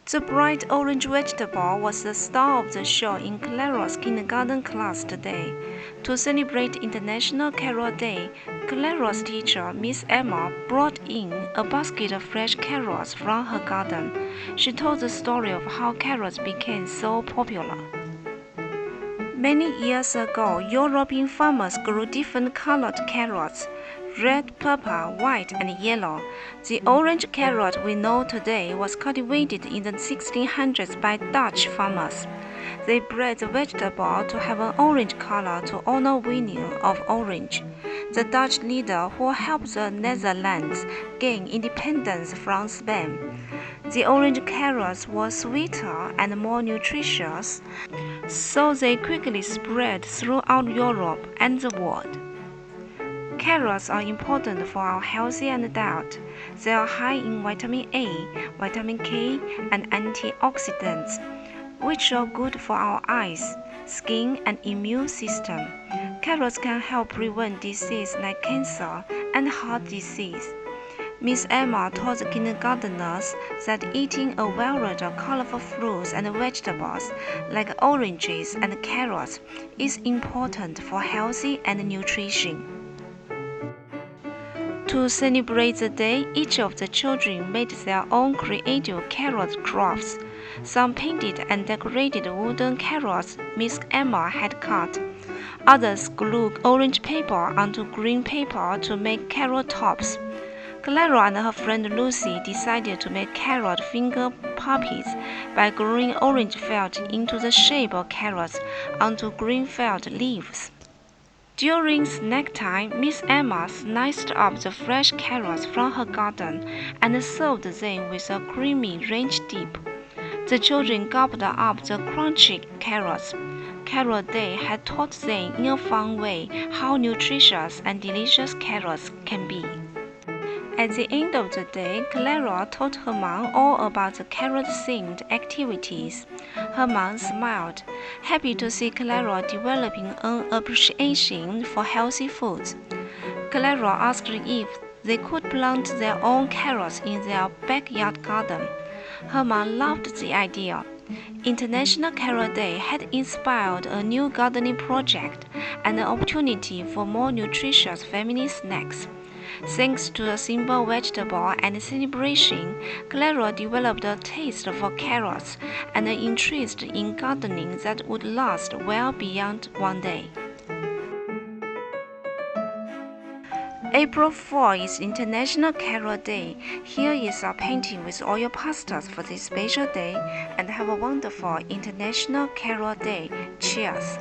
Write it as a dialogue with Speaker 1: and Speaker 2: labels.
Speaker 1: The bright orange vegetable was the star of the show in Clara's kindergarten class today. To celebrate International Carrot Day, Clara's teacher, Miss Emma, brought in a basket of fresh carrots from her garden. She told the story of how carrots became so popular. Many years ago, European farmers grew different colored carrots: red, purple, white, and yellow. The orange carrot we know today was cultivated in the 1600s by Dutch farmers. They bred the vegetable to have an orange color to honor winning of orange, the Dutch leader who helped the Netherlands gain independence from Spain. The orange carrots were sweeter and more nutritious, so they quickly spread throughout Europe and the world. Carrots are important for our health and diet. They are high in vitamin A, vitamin K, and antioxidants, which are good for our eyes, skin, and immune system. Carrots can help prevent diseases like cancer and heart disease. Miss Emma told the kindergarteners that eating a variety of colorful fruits and vegetables like oranges and carrots is important for health and nutrition. To celebrate the day, each of the children made their own creative carrot crafts. Some painted and decorated wooden carrots Miss Emma had cut. Others glued orange paper onto green paper to make carrot tops. Clara and her friend Lucy decided to make carrot finger puppets by gluing orange felt into the shape of carrots onto green felt leaves. During snack time, Miss Emma sliced up the fresh carrots from her garden and served them with a creamy ranch dip. The children gobbled up the crunchy carrots. Carrot Day had taught them in a fun way how nutritious and delicious carrots can be. At the end of the day, Clara told her mom all about the carrot-themed activities. Her mom smiled, happy to see Clara developing an appreciation for healthy foods. Clara asked if they could plant their own carrots in their backyard garden. Her mom loved the idea. International Carrot Day had inspired a new gardening project and an opportunity for more nutritious family snacks. Thanks to a simple vegetable and celebration, Clara developed a taste for carrots and an interest in gardening that would last well beyond one day. April 4 is International Carrot Day. Here is our painting with all your pastels for this special day, and have a wonderful International Carrot Day. Cheers!